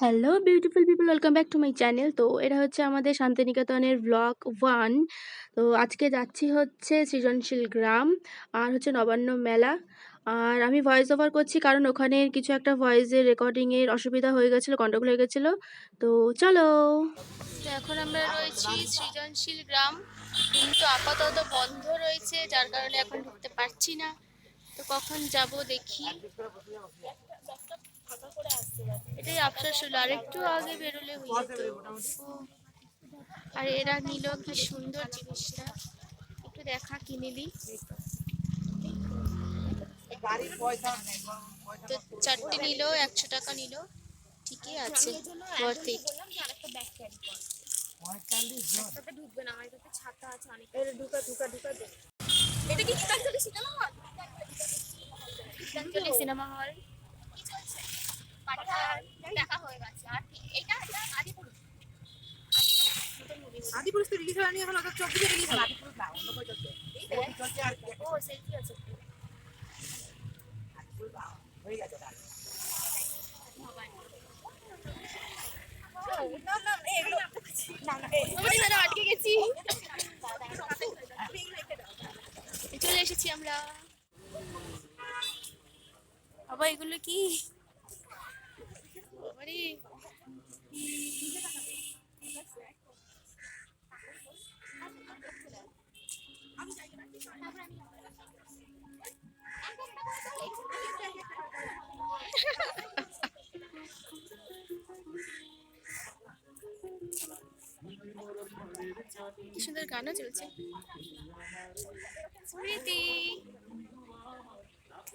Hello beautiful people, welcome back to my channel. তো এটা হচ্ছে আমাদের শান্তিনিকেতনের ব্লগ 1। তো আজকে যাচ্ছি হচ্ছে সৃজনশীল গ্রাম আর হচ্ছে নবান্ন মেলা। আর আমি ভয়েস ওভার করছি কারণ ওখানে কিছু একটা ভয়েসের রেকর্ডিংয়ের অসুবিধা হয়ে গেছিলো, গন্ডগোল হয়ে গেছিলো। তো চলো। তো এখন আমরা রয়েছি সৃজনশীল গ্রাম, কিন্তু আপাতত বন্ধ রয়েছে, যার কারণে এখন ঢুকতে পারছি না। তো কখন যাব দেখি। এটাই আফসোস হলো, আর একটু আগে বেরোলে হয়ে যেত। আর এরা নিল কি সুন্দর জিনিসটা, একটু দেখা কি নিলি। তো চারটে নিল, 100 টাকা নিল, ঠিকই আছে, worth it। এটা কি Gitanjali cinema hall? Gitanjali cinema hall দেখা হয়ে গেছে। আর এটা আদিপুরুষ, আদিপুরুষ তো রিলিজ হয়নি এখন, অত 24 রিলিজ হবে। আদিপুরুষ না, অন্য বই চলছে। ও সেলফি আছে হয়ে গেছে না না এগুলো না না আমরা আটকে গেছি, চলে এসেছি আমরা। বাবা এগুলো কি? বাবারে, কি সুন্দর গানও চলছে। স্মৃতি,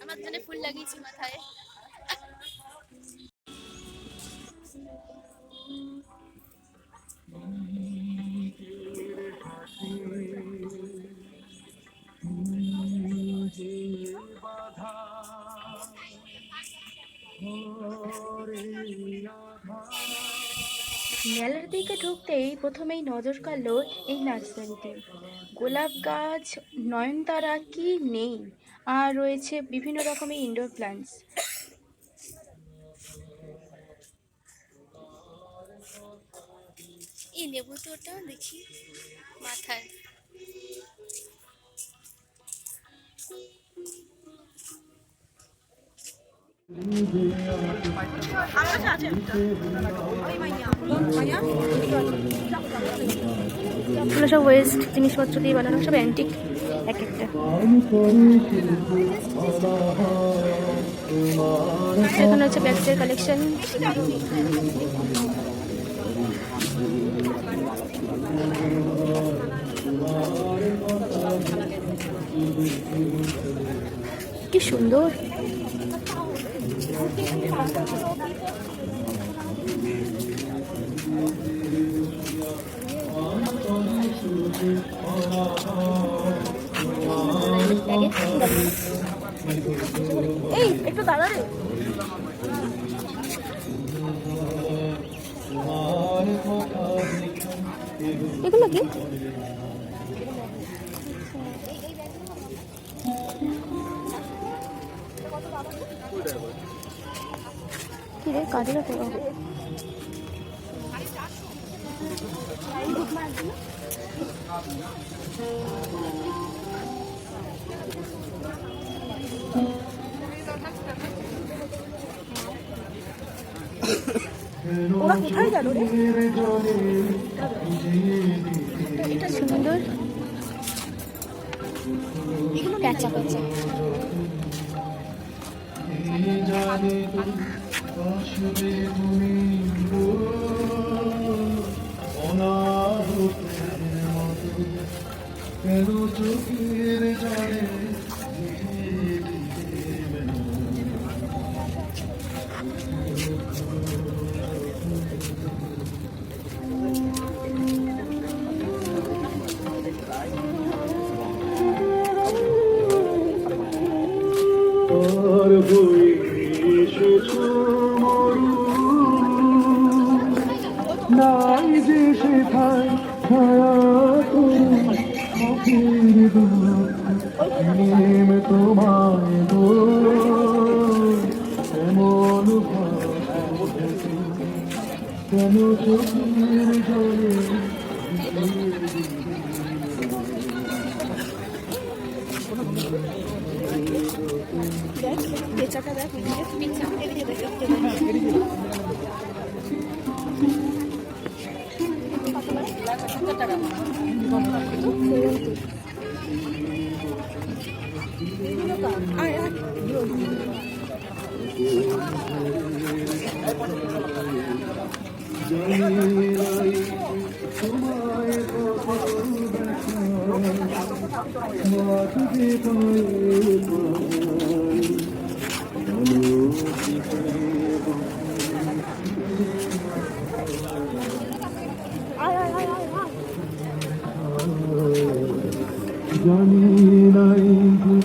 আমার জন্য ফুল লাগিয়েছি মাথায়। মেলার দিকে ঢুকতেই প্রথমেই নজর কাড়লো এই নার্সারিতে। গোলাপ গাছ, নয়নতারা কি নেই, আর রয়েছে বিভিন্ন রকমের ইনডোর প্ল্যান্টস। এই লেবু তোটা দেখি মাথায়। এগুলো সব ওয়েস্ট জিনিসপত্র দিয়ে বানানো, সব অ্যান্টিক এক একটা। এখানে হচ্ছে ব্যাগসের কালেকশন। কি সুন্দর। এই একটু দাঁড়া রে। এগুলো কি? কি রে কাজে রাখো। ওরা কোথায় গেল রে? এটা সুন্দর, এগুলো ক্যাচা করছে। নাই যে সেথায় ছায়া তোমায় গো এমন কেন চোখের জলে পেঁচাটা দেখ পেঁচা এদিকে দেখ তোমায় কত ব্যথা বাঁচতে পায়ে জানি নাই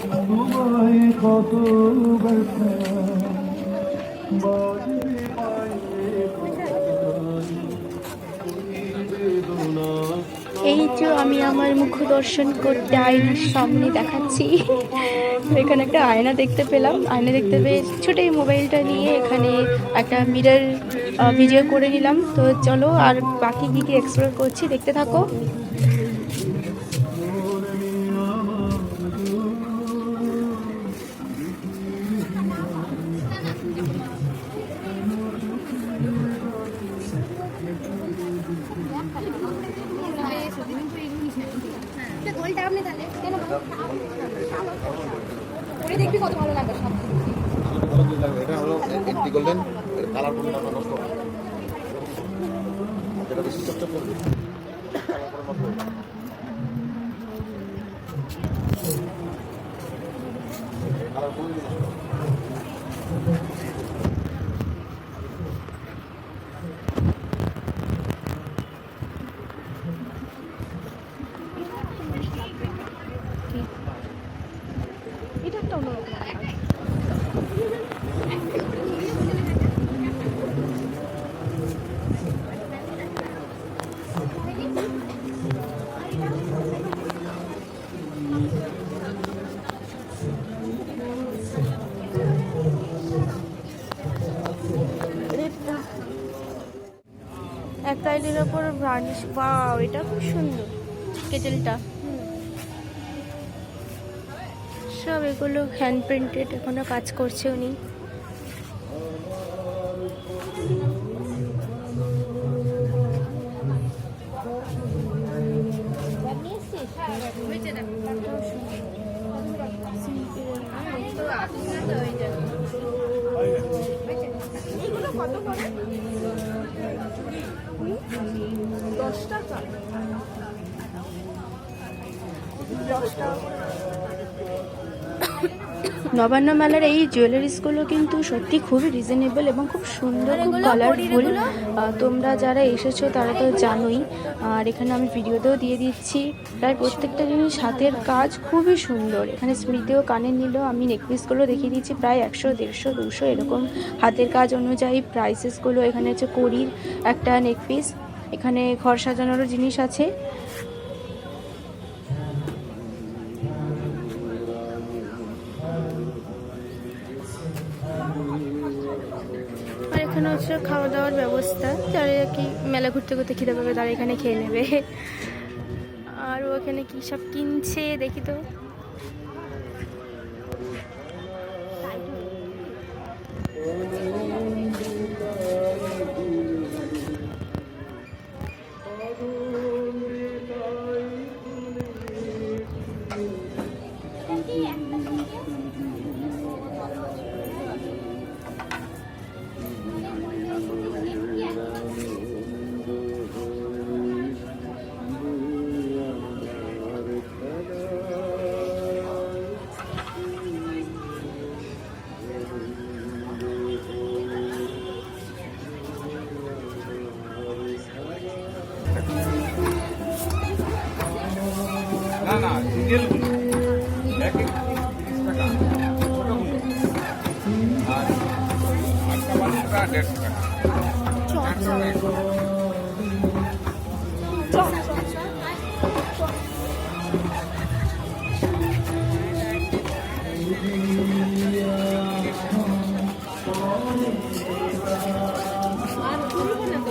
তোমায় কত ব্যথা বাজবে পায়ে বেদনা এই যে আমি আমার মুখ দর্শন করতে আয়নার সামনে দেখাচ্ছি। তো এখানে একটা আয়না দেখতে পেলাম, আয়না দেখতে পেয়ে ছোটো এই মোবাইলটা নিয়ে এখানে একটা মিরর ভিডিও করে নিলাম। তো চলো আর বাকি কী কী এক্সপ্লোর করছি দেখতে থাকো। গোলটা আপনি তাহলে কেন ওরে দেখবি কত ভালো লাগবে সব এটা হলো একটি গোল্ডেন কালার করলে আমরা নষ্ট হবে যেটা বেশি চকচক করবে কালার করলে নষ্ট হবে। এটা একটা অন্যরকম এক টাইলের ওপর ভার্নিশ, ওয়াও এটা খুব সুন্দর কেটেলটা। সব এগুলো হ্যান্ড প্রিন্টেড, এখনো কাজ করছে উনি। এইগুলো কত করে 10 টাকা 10 টাকা। নবান্ন মেলার এই জুয়েলারিসগুলো কিন্তু সত্যি খুবই রিজনেবল এবং খুব সুন্দর, খুব কালারফুল। তোমরা যারা এসেছো তারা তো জানোই, আর এখানে আমি ভিডিওতেও দিয়ে দিচ্ছি। প্রায় প্রত্যেকটা জিনিস হাতের কাজ খুবই সুন্দর। এখানে স্মৃতিও কানে নিল, আমি নেকপিসগুলো দেখিয়ে দিচ্ছি প্রায় 100, 150, 200 এরকম হাতের কাজ অনুযায়ী প্রাইসেসগুলো। এখানে হচ্ছে কড়ির একটা নেকপিস, এখানে ঘর সাজানোরও জিনিস আছে। আর এখানে হচ্ছে খাওয়া দাওয়ার ব্যবস্থা, যারা কি মেলা ঘুরতে ঘুরতে খিদে পাবে তারা এখানে খেয়ে নেবে। আর ও এখানে কি সব কিনছে দেখি তো। না না সিঙ্গেলগুলো এক এক 30 টাকা ছোটগুলো আর আটটা বালিশটা 150 টাকা 150 টাকা। আর খুলবো না তো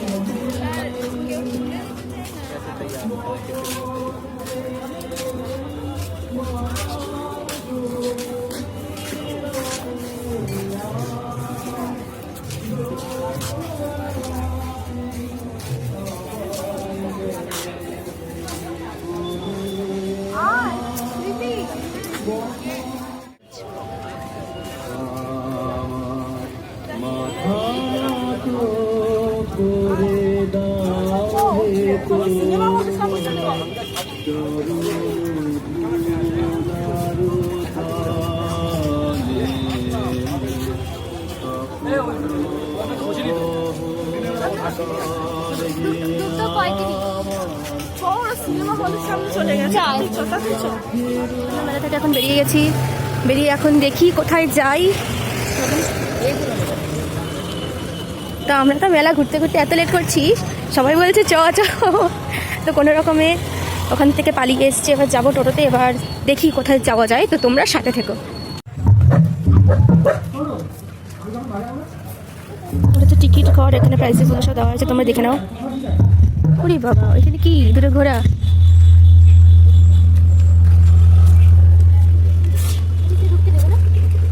করে দাও হে সিনেমা হলে সব চলে গেল সিনেমা হলের সামনে চলে গেছে মেলা থেকে এখন বেরিয়ে গেছি, বেরিয়ে এখন দেখি কোথায় যাই। তো আমরা তো মেলা ঘুরতে ঘুরতে এত লেট করছি, সবাই বলছে চ চ, তো কোনো রকমে ওখান থেকে পালিয়ে এসছি। এবার যাবো টোটোতে, এবার দেখি কোথায় যাওয়া যায়। তো তোমরা সাথে থেকো। ওটা তো টিকিট কর, এখানে প্রাইসেসগুলো সব দেওয়া হয়েছে, তোমরা দেখে নাও। ওরে বাবা, এখানে কি দূরে ঘোরা?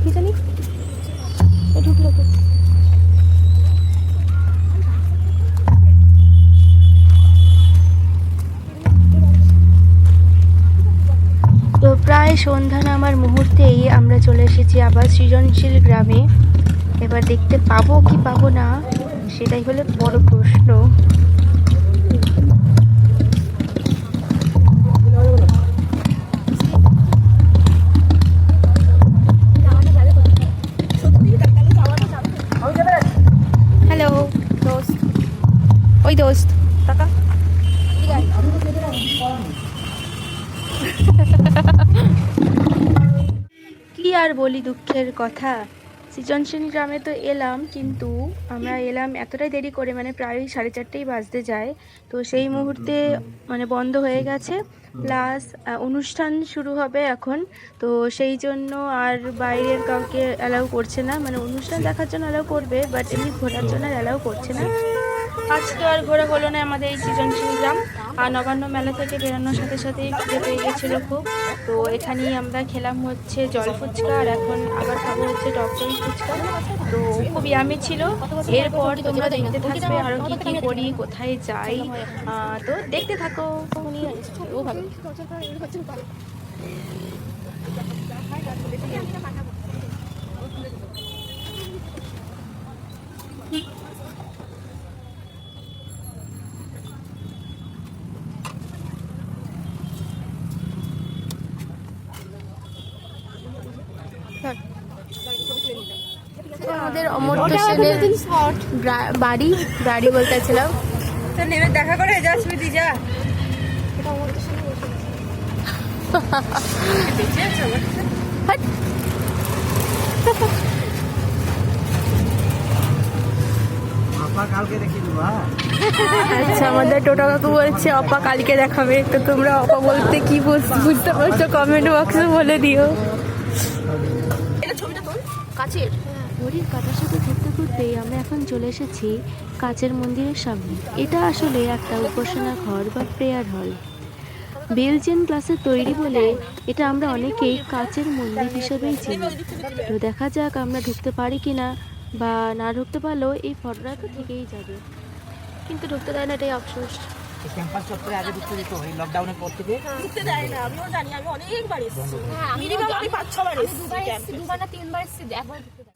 কি জানি ঢুকলো তো। তো প্রায় সন্ধ্যা নামার মুহূর্তেই আমরা চলে এসেছি আবার সৃজনশীল গ্রামে। এবার দেখতে পাবো কি পাবো না সেটাই হলো বড় প্রশ্ন। হ্যালো দোস্ত, ওই দোস্ত টাকা কি আর বলি, দুঃখের কথা। সৃজনশীল গ্রামে তো এলাম, কিন্তু আমরা এলাম এতটাই দেরি করে, মানে প্রায় 4:30 বাজতে যায়। তো সেই মুহূর্তে মানে বন্ধ হয়ে গেছে, প্লাস অনুষ্ঠান শুরু হবে এখন। তো সেই জন্য আর বাইরের কাউকে অ্যালাউ করছে না, মানে অনুষ্ঠান দেখার জন্য অ্যালাউ করবে, বাট এমনি ঘোরার জন্য অ্যালাউ করছে না। আজকে আর ঘোরা হলো না আমাদের এই সৃজনশীল গ্রাম। আর নবান্ন মেলা থেকে বেরোনোর সাথে সাথেই খিদে পেয়ে গেছিলো খুব। তো এখানেই আমরা খেলাম হচ্ছে জল ফুচকা, আর এখন আবার খাবো হচ্ছে টক দই ফুচকা। তো খুব ইয়ামি ছিল। এরপর তোমরা দেখতে থাকবে আরও কী কী করি, কোথায় যাই। তো দেখতে থাকো। ও ভালো আমাদের অমর্ত্য সেনের বাড়ি বাড়ি বলতেছিলাম। তো নেমে দেখা করে যা সুইটি যা। আচ্ছা, আমাদের টোটো কাকু বলছে অপা কালকে দেখাবে। তো তোমরা অপা বলতে কি বুঝতে পারছো কমেন্ট বক্সে বলে দিও। কাছের ঘড়ির কাটার সাথে ঘুরতে ঘুরতেই আমরা এখন চলে এসেছি কাচের মন্দিরের সামনে। এটা আসলে একটা উপাসনা ঘর বা প্রেয়ার হল। বেলজিয়ান ক্লাসে তৈরি বলে এটা আমরা অনেকেই কাচের মন্দির হিসেবেই চিনি। তো দেখা যাক আমরা ঢুকতে পারি কিনা, বা না ঢুকতে পারলেও এই ফটোটা তো থেকেই যাবে, কিন্তু ঢুকতে দেয় না, এটাই আফসোস। ক্যাম্পাস চত্বরে আগে ঢুকতে দিত এই লকডাউনের পর থেকে। ঢুকতে দেয় না, আমিও জানি, আমি অনেকবার এসেছি। মিনিমাম আমি 5-6 বার এসেছি। দুবার না তিনবার এসেছি, একবার ঢুকতে দেয়।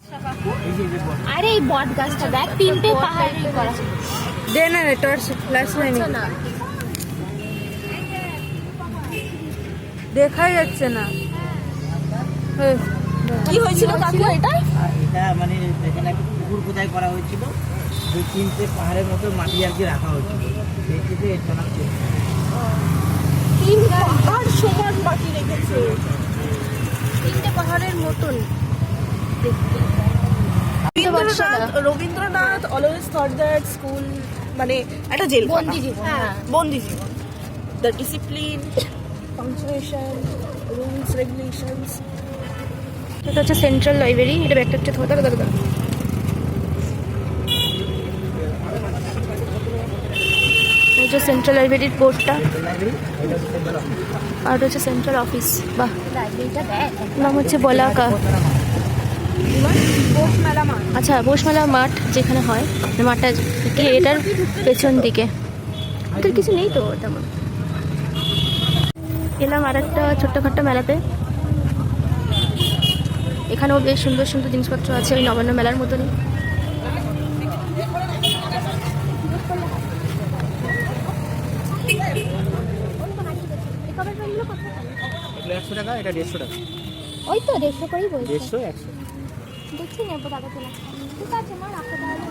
আরে এই বট গাছটা দেখ, 3টে পাহাড়ি করা দে না রে, টর্চ ফ্ল্যাশ হয়নি, না। দেখাই যাচ্ছে না। কি হয়েছিল কাকু এটা? এটা মানে এখানে একটা পুকুর খোদাই করা হয়েছিল, ওই 3টে পাহাড়ের মতো মাটি আর কি রাখা হয়েছিল, সেই থেকে এর নাম ছিল। 3 পাহাড় সমান মাটি রেখেছে, 3টে পাহাড়ের মতন। Rabindranath always thought that school মানে একটা জেল, বন্দি জীবন। হ্যাঁ, বন্দি জীবন। The discipline, punctuation, rules regulations. এটা হচ্ছে সেন্ট্রাল লাইব্রেরি। এটা ব্যাগটা একটু ধরে ধরে ধরে। এই যে সেন্ট্রাল লাইব্রেরির বোর্ডটা, আর হচ্ছে সেন্ট্রাল অফিস। বাহ, লাইব্রেরিটা দেখ। নাম হচ্ছে বলাকা। আচ্ছা, বোসমেলা মাঠ যেখানে হয়, মাঠটা গিয়ে এটার পেছন দিকে। ওদের কিছু নেই তো তেমন। এলাম আর একটা ছোট্টখাট্ট মেলাতে। এখানেও বেশ সুন্দর সুন্দর জিনিসপত্র আছে, ওই নবান্ন মেলার মতনই। এগুলো 100 টাকা, এটা 150 টাকা। ওই তো 150 করেই বলছি। 150 100। দেখছি নেবো দাদা চলে ঠিক আছে মা রাখো তাহলে।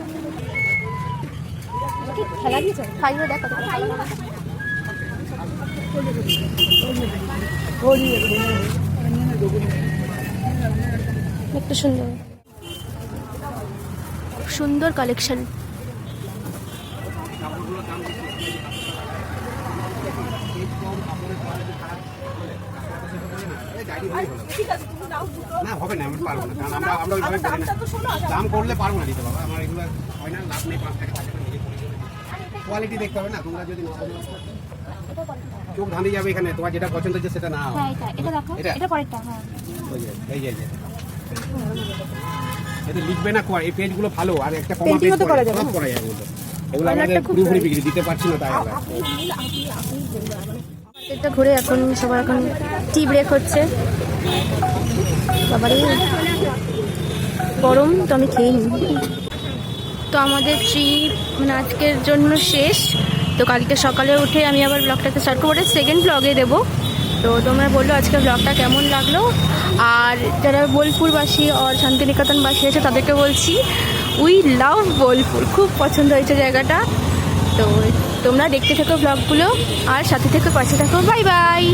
কি খেলা দিয়েছে খাইয়ে দেখো একটু সুন্দর সুন্দর কালেকশন। না হবে না, আমি পারবো না, কারণ আমরা ওইভাবে করি না। দাম করলে পারবো না দিতে বাবা, আমার এগুলো হয় না, লাভ নেই 5 টাকা কোয়ালিটি দেখতে হবে না। তোমরা যদি চোখ ধাঁধে যাবে এখানে, তোমার যেটা পছন্দ হচ্ছে সেটা না। হ্যাঁ এটা দেখো এটা পরেরটা। হ্যাঁ এই যে এতে লিখবে না এই পেজগুলো ভালো, আর একটা কমা পেজ করা যাবে, সব করা যাবে এগুলো আমাদের পুরোপুরি বিক্রি দিতে পারছি না, তাই আবার এটা ঘুরে এখন সবার এখন টি ব্রেক হচ্ছে। বাবারে গরম তো আমি খেয়ে নিই। তো আমাদের ট্রিপ মানে আজকের জন্য শেষ। তো কালকে সকালে উঠে আমি আবার ব্লগটাকে স্টার্ট করবো, সেকেন্ড ব্লগে দেবো। তো তোমরা বললো আজকে ব্লগটা কেমন লাগলো, আর যারা বোলপুরবাসী আর শান্তিনিকেতনবাসী আছে তাদেরকে বলছি উই লাভ বোলপুর, খুব পছন্দ হয়েছে জায়গাটা। তো তোমরা দেখতে থাকো ব্লগগুলো আর সাথে থেকে পাশে থাকো। Bye bye.